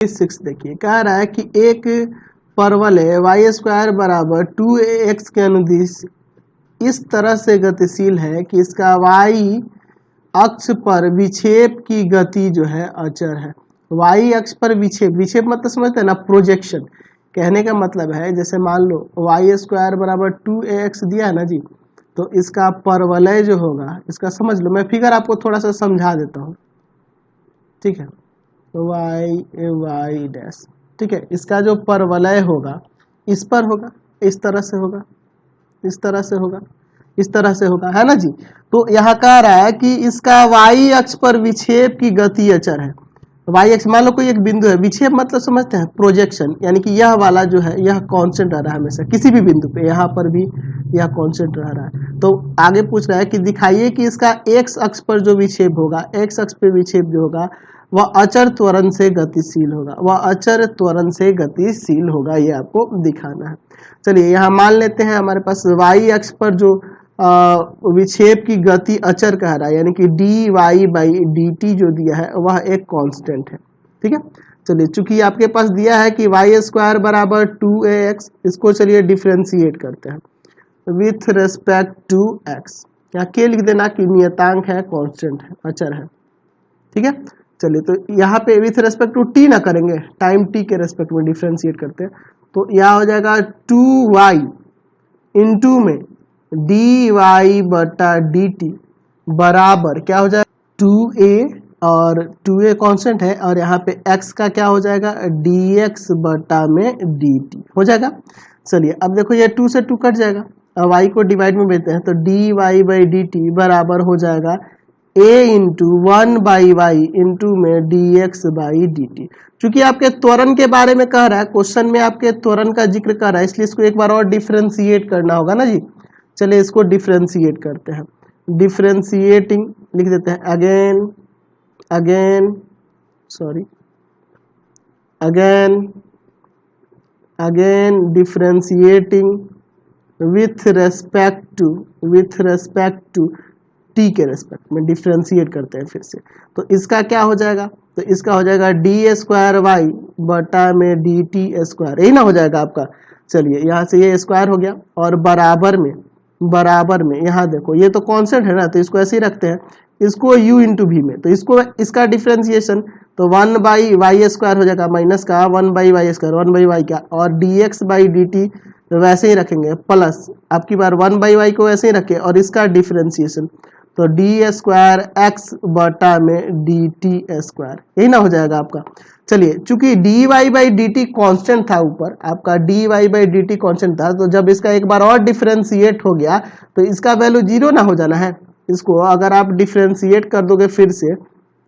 6 देखिए कह रहा है कि एक परवल है वाई स्क्वायर बराबर 2ax के अनुदिश इस तरह से गतिशील है कि इसका वाई अक्ष पर विक्षेप की गति जो है अचर है। वाई अक्ष पर विक्षेप, विक्षेप मतलब समझते हैं ना, प्रोजेक्शन। कहने का मतलब है जैसे मान लो वाई स्क्वायर बराबर 2ax दिया है ना जी, तो इसका परवलय जो होगा, इसका समझ लो, मैं फिगर आपको थोड़ा सा समझा देता हूँ, ठीक है। वाई डैश, ठीक है। इसका जो परवलय होगा इस पर होगा, इस तरह से होगा, इस तरह से होगा, इस तरह से होगा, है ना जी। तो यहाँ कह रहा है कि इसका वाई अक्ष पर विक्षेप की गति अचर है। वाई अक्ष मान लो कोई एक बिंदु है, विक्षेप मतलब समझते हैं प्रोजेक्शन, यानी कि यह वाला जो है यह कांस्टेंट रह रहा है हमेशा किसी भी बिंदु पे, यहाँ पर भी यह कांस्टेंट रह रहा है। तो आगे पूछ रहा है कि दिखाइए कि इसका एक्स अक्ष पर जो विक्षेप होगा, एक्स अक्ष पे विक्षेप जो होगा वह अचर त्वरण से गतिशील होगा, वह अचर त्वरण से गतिशील होगा, ये आपको दिखाना है। चलिए यहाँ मान लेते हैं हमारे पास वाई अक्ष पर जो विक्षेप की गति अचर कह रहा है, यानी कि d y by d t जो दिया है वह एक कांस्टेंट है, ठीक है। चलिए चूंकि आपके पास दिया है कि वाई स्क्वायर बराबर 2ax, इसको चलिए डिफ्रेंशिएट करते हैं विथ रेस्पेक्ट टू एक्स। यहाँ के लिख देना कि नियतांक है, कांस्टेंट है, अचर है, ठीक है। चलिए तो यहाँ पे विथ रेस्पेक्ट टू टी ना करेंगे, टाइम टी के रेस्पेक्ट में डिफ्रेंशिएट करते हैं, तो यह हो जाएगा 2y इंटू में डी वाई बटा डी टी बराबर क्या हो जाएगा 2a, और 2a कांस्टेंट है, और यहाँ पे x का क्या हो जाएगा dx बटा में dt हो जाएगा। चलिए अब देखो ये 2 से 2 कट जाएगा, अब y को डिवाइड में भेजते हैं, तो dy बाई डी टी बराबर हो जाएगा a into 1 by y into में dx बाई dt। चूंकि आपके त्वरण के बारे में कह रहा है, क्वेश्चन में आपके त्वरण का जिक्र कर रहा है, इसलिए इसको एक बार और डिफ्रेंशिएट करना होगा ना जी। चलिए इसको डिफ्रेंशिएट करते हैं, डिफ्रेंशिएटिंग लिख देते हैं again again sorry again again differentiating with respect to t के रेस्पेक्ट में डिफ्रेंशिएट करते हैं फिर से। तो इसका क्या हो जाएगा, तो इसका हो जाएगा डी स्क्वायर वाई बटा में डी टी स्क्वायर, यही ना हो जाएगा आपका। चलिए यहाँ से ये स्क्वायर हो गया, और बराबर में यहाँ देखो ये तो कांस्टेंट है ना, तो इसको ऐसे ही रखते हैं, इसको u इंटू भी में, तो इसको इसका डिफ्रेंशिएशन, तो 1 बाई वाई स्क्वायर हो जाएगा माइनस का 1 by y square, 1 by y का, और dx बाई dt वैसे ही रखेंगे, प्लस आपकी बार 1 बाई वाई को वैसे ही रखे, और इसका डिफ्रेंशिएशन, तो डी स्क्वायर एक्स बटा में डी टी स्क्वायर, यही ना हो जाएगा आपका। चलिए चूंकि d y by d t constant था, ऊपर आपका d y by d t constant था, तो जब इसका एक बार और डिफ्रेंशिएट हो गया तो इसका वैल्यू 0 ना हो जाना है। इसको अगर आप डिफ्रेंशिएट कर दोगे फिर से,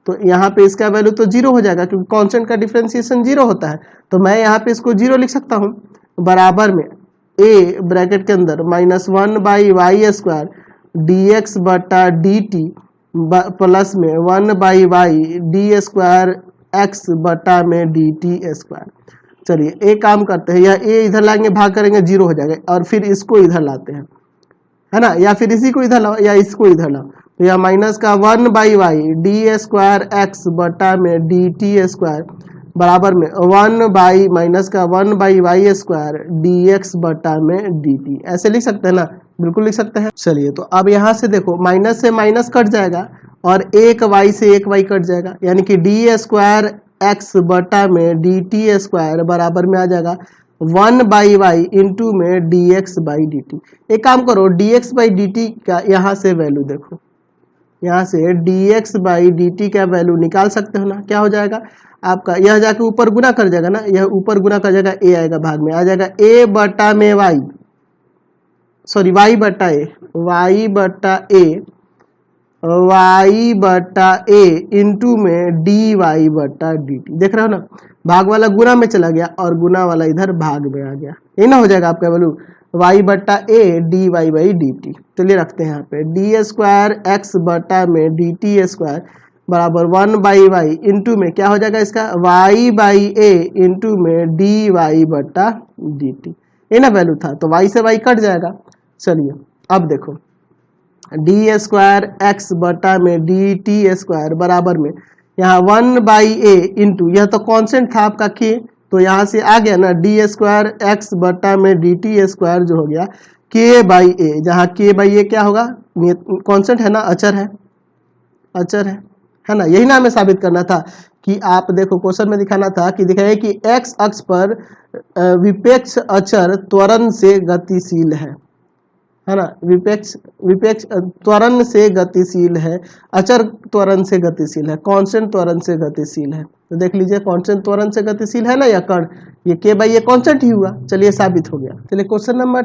तो यहाँ पे इसका वैल्यू तो 0 हो जाएगा, क्योंकि कांस्टेंट का डिफ्रेंशिएशन 0 होता है। तो मैं यहाँ पे इसको 0 लिख सकता हूँ, बराबर में a ब्रैकेट के अंदर -1 बाई वाई स्क्वायर dx बटा dt प्लस में 1 by y d square x बटा में dt स्क्वायर। चलिए एक काम करते हैं, या a इधर लाएंगे भाग करेंगे 0 हो जाएगा, और फिर इसको इधर लाते हैं, है ना, या फिर इसी को इधर लाओ या इसको इधर लाओ, तो यह माइनस का 1 by y d square x बटा में डी टी स्क्वायर बराबर में 1 बाई माइनस का 1 by y square d x बटा में डी टी, ऐसे लिख सकते हैं ना, बिल्कुल लिख सकते हैं। चलिए तो अब यहाँ से देखो माइनस से माइनस कट जाएगा, और एक वाई से एक वाई कट जाएगा, यानी कि डी स्क्वायर एक्स बटा में डी टी स्क्वायर बराबर में आ जाएगा 1 बाई वाई इंटू में D x by d T. एक काम करो, D x by d T का यहाँ से वैल्यू देखो, यहाँ से D x by d T का वैल्यू निकाल सकते हो ना, क्या हो जाएगा आपका, यह जाके ऊपर गुना कर जाएगा ना, यह ऊपर गुना कर जाएगा, ए आएगा भाग में, आ जाएगा ए बटा में वाई, सॉरी वाई बटा ए, वाई बटा ए इंटू में डी वाई बटा डी टी। देख रहे हो ना, भाग वाला गुना में चला गया और गुना वाला इधर भाग में आ गया, ये ना हो जाएगा आपका वैल्यू वाई बटा a d y by d t. चलिए रखते हैं यहाँ पे डी स्क्वायर एक्स बटा में डी टी स्क्वायर बराबर 1 बाई वाई इंटू में क्या हो जाएगा इसका वाई बाई ए इंटू में डी वाई बटा डी टी, ये ना वैल्यू था, तो वाई से वाई कट जाएगा। चलिए अब देखो डी स्क्वायर एक्स बटा में डी टी स्क्वायर बराबर में यहाँ 1/a इंटू, यह तो कांस्टेंट था आपका k, तो यहाँ से आ गया ना डी स्क्वायर एक्स बटा में डी टी स्क्वायर जो हो गया k/a, जहाँ k/a क्या होगा, कांस्टेंट है ना, अचर है, अचर है ना। यही ना हमें साबित करना था कि आप देखो क्वेश्चन में दिखाना था कि दिखाइए कि x अक्ष पर विपेक्ष अचर त्वरण से गतिशील है ना, विपेक्ष त्वरण से गतिशील है, अचर त्वरण से गतिशील है, कांस्टेंट त्वरण से गतिशील है। तो देख लीजिए कांस्टेंट त्वरण से गतिशील है ना यह कण, ये k/a कांस्टेंट ही हुआ। चलिए साबित हो गया। चलिए क्वेश्चन नंबर